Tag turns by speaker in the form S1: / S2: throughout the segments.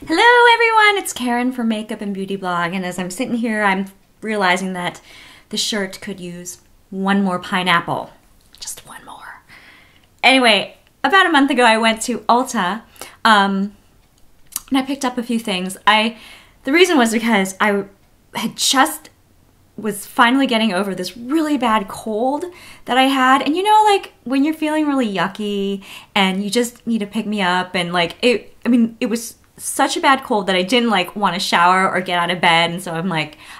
S1: Hello everyone, it's Karen from Makeup and Beauty Blog, and as I'm sitting here, I'm realizing that the shirt could use one more pineapple. Just one more. Anyway, about a month ago I went to Ulta, and I picked up a few things. The reason was because I was finally getting over this really bad cold that I had. And you know, like when you're feeling really yucky and you just need to pick me up, and like it was such a bad cold that I didn't like want to shower or get out of bed. And so I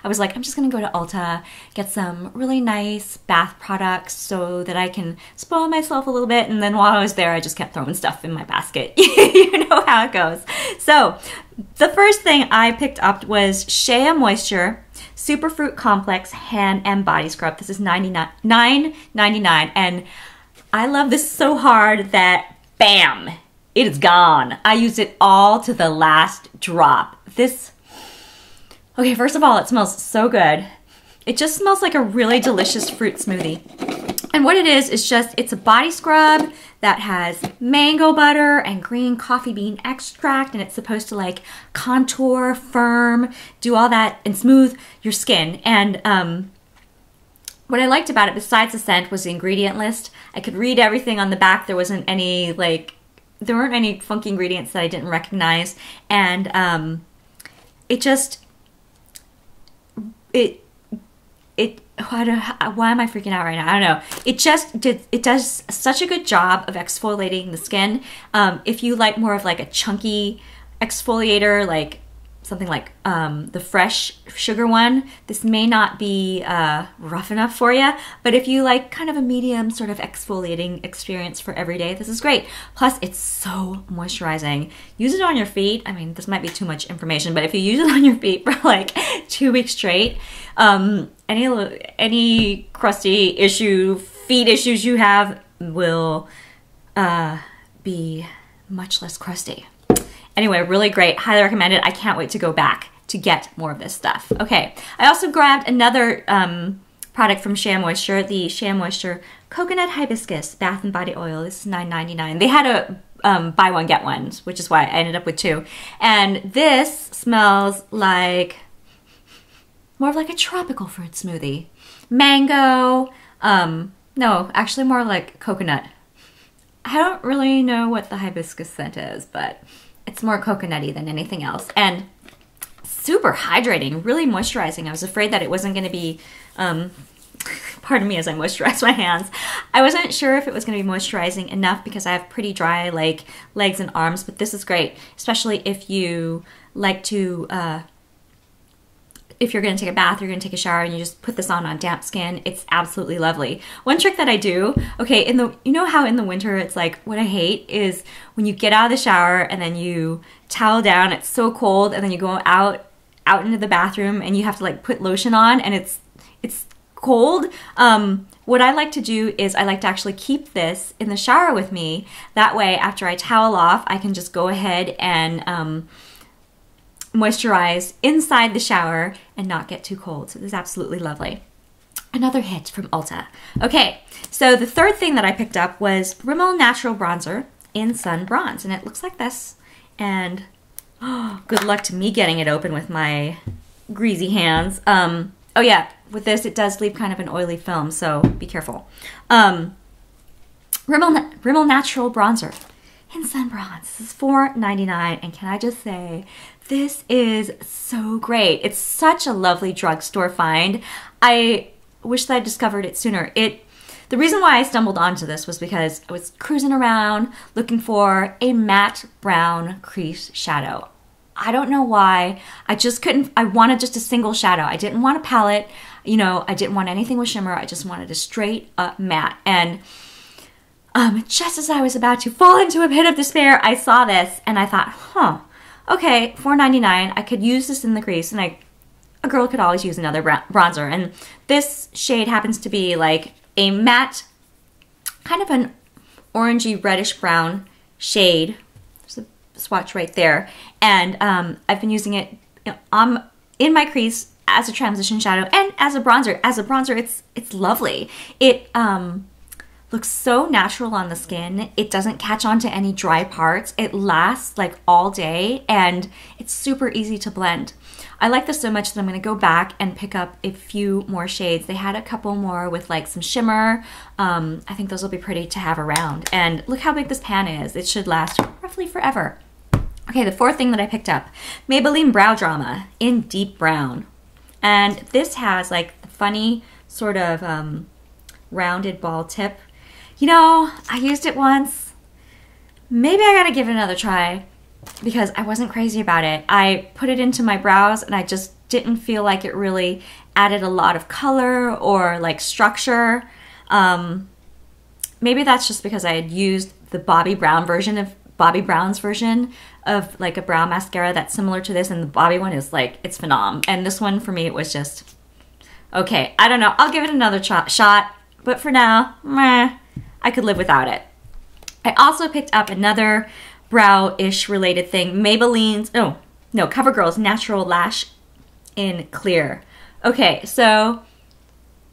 S1: was like, I'm just gonna go to Ulta, get some really nice bath products so that I can spoil myself a little bit. And then while I was there, I just kept throwing stuff in my basket. You know how it goes. So the first thing I picked up was Shea Moisture Superfruit Complex Hand and Body Scrub. This is $9.99, and I love this so hard that bam, it is gone. I used it all to the last drop. Okay, first of all, it smells so good. It just smells like a really delicious fruit smoothie. And what it is just, it's a body scrub that has mango butter and green coffee bean extract, and it's supposed to like contour, firm, do all that, and smooth your skin. And what I liked about it, besides the scent, was the ingredient list. I could read everything on the back. There weren't any funky ingredients that I didn't recognize. And why am I freaking out right now? I don't know. It does such a good job of exfoliating the skin. If you like more of like a chunky exfoliator, like something like the Fresh Sugar one, this may not be rough enough for you, but if you like kind of a medium sort of exfoliating experience for every day, this is great. Plus, it's so moisturizing. Use it on your feet. I mean, this might be too much information, but if you use it on your feet for like 2 weeks straight, any crusty feet issues you have will be much less crusty. Anyway, really great. Highly recommend it. I can't wait to go back to get more of this stuff. Okay, I also grabbed another product from Shea Moisture, the Shea Moisture Coconut Hibiscus Bath and Body Oil. This is $9.99. They had a buy one, get one, which is why I ended up with two. And this smells like more of like a tropical fruit smoothie. Mango, no, actually more like coconut. I don't really know what the hibiscus scent is, but it's more coconutty than anything else. And super hydrating, really moisturizing. I was afraid that it wasn't gonna be, pardon me as I moisturize my hands. I wasn't sure if it was gonna be moisturizing enough because I have pretty dry like legs and arms, but this is great, especially if you like to, if you're gonna take a bath, you're gonna take a shower, and you just put this on damp skin. It's absolutely lovely. One trick that I do, okay, you know how in the winter it's like, what I hate is when you get out of the shower and then you towel down, it's so cold, and then you go out into the bathroom and you have to like put lotion on and it's cold. What I like to do is I like to actually keep this in the shower with me. That way, after I towel off, I can just go ahead and moisturize inside the shower and not get too cold. So this is absolutely lovely. Another hit from Ulta. Okay, so the third thing that I picked up was Rimmel Natural Bronzer in Sun Bronze, and it looks like this. And oh, good luck to me getting it open with my greasy hands. Oh yeah, with this it does leave kind of an oily film, so be careful. Rimmel Natural Bronzer in Sun Bronze. This is $4.99, and can I just say, this is so great. It's such a lovely drugstore find. I wish that I discovered it sooner. The reason why I stumbled onto this was because I was cruising around looking for a matte brown crease shadow. I don't know why. I wanted just a single shadow. I didn't want a palette. You know, I didn't want anything with shimmer. I just wanted a straight up matte. And just as I was about to fall into a pit of despair, I saw this and I thought, huh, okay, $4.99. I could use this in the crease, and a girl could always use another bronzer. And this shade happens to be like a matte, kind of an orangey reddish brown shade. There's a swatch right there. And I've been using it in my crease as a transition shadow and as a bronzer. As a bronzer, it's lovely. It looks so natural on the skin. It doesn't catch on to any dry parts. It lasts like all day and it's super easy to blend. I like this so much that I'm going to go back and pick up a few more shades. They had a couple more with like some shimmer. I think those will be pretty to have around. And look how big this pan is. It should last roughly forever. Okay, the fourth thing that I picked up, Maybelline Brow Drama in Deep Brown. And this has like the funny sort of rounded ball tip. You know, I used it once. Maybe I gotta give it another try because I wasn't crazy about it. I put it into my brows and I just didn't feel like it really added a lot of color or like structure. Maybe that's just because I had used the Bobbi Brown's version of like a brow mascara that's similar to this, and the Bobbi one is like, it's phenomenal. And this one for me, it was just, okay, I don't know. I'll give it another shot, but for now, meh, I could live without it. I also picked up another brow-ish related thing, Maybelline's, oh, no, Covergirl's Natural Lash in Clear. Okay, so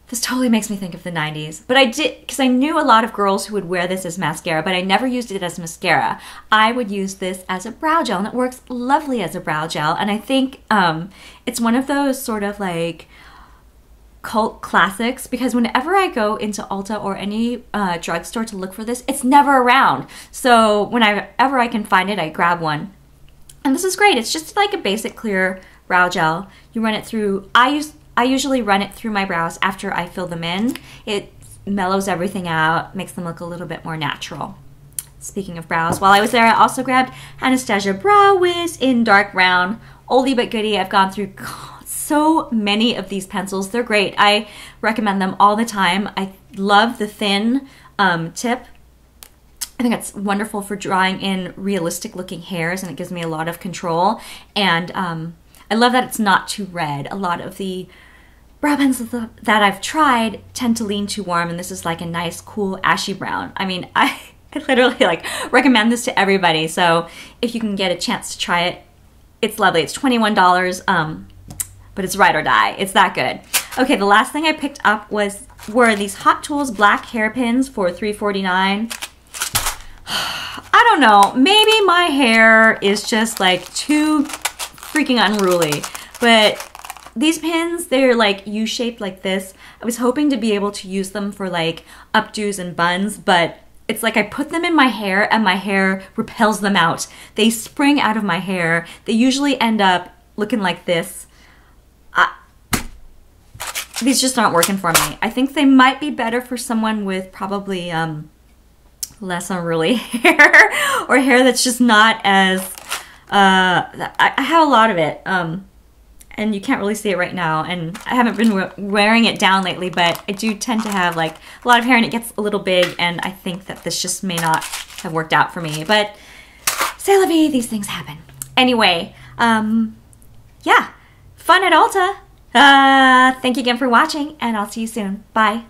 S1: this totally makes me think of the 90s, but I did, because I knew a lot of girls who would wear this as mascara, but I never used it as mascara. I would use this as a brow gel, and it works lovely as a brow gel, and I think it's one of those sort of like cult classics, because whenever I go into Ulta or any drugstore to look for this, it's never around. So whenever I can find it, I grab one. And this is great. It's just like a basic clear brow gel. You run it through, I usually run it through my brows after I fill them in. It mellows everything out, makes them look a little bit more natural. Speaking of brows, while I was there, I also grabbed Anastasia Brow Wiz in dark brown. Oldie but goodie. I've gone through so many of these pencils. They're great. I recommend them all the time. I love the thin tip. I think it's wonderful for drawing in realistic looking hairs, and it gives me a lot of control. And I love that it's not too red. A lot of the brow pencils that I've tried tend to lean too warm, and this is like a nice, cool, ashy brown. I mean, I literally like recommend this to everybody. So if you can get a chance to try it, it's lovely. It's $21. But it's ride or die. It's that good. Okay, the last thing I picked up were these Hot Tools black hairpins for $3.49. I don't know. Maybe my hair is just like too freaking unruly. But these pins, they're like U-shaped like this. I was hoping to be able to use them for like updos and buns, but it's like I put them in my hair and my hair repels them out. They spring out of my hair. They usually end up looking like this. These just aren't working for me. I think they might be better for someone with probably less unruly hair or hair that's just not as, I have a lot of it, and you can't really see it right now, and I haven't been wearing it down lately, but I do tend to have like a lot of hair and it gets a little big, and I think that this just may not have worked out for me, but c'est la vie, these things happen. Anyway, yeah, fun at Ulta. Thank you again for watching, and I'll see you soon. Bye.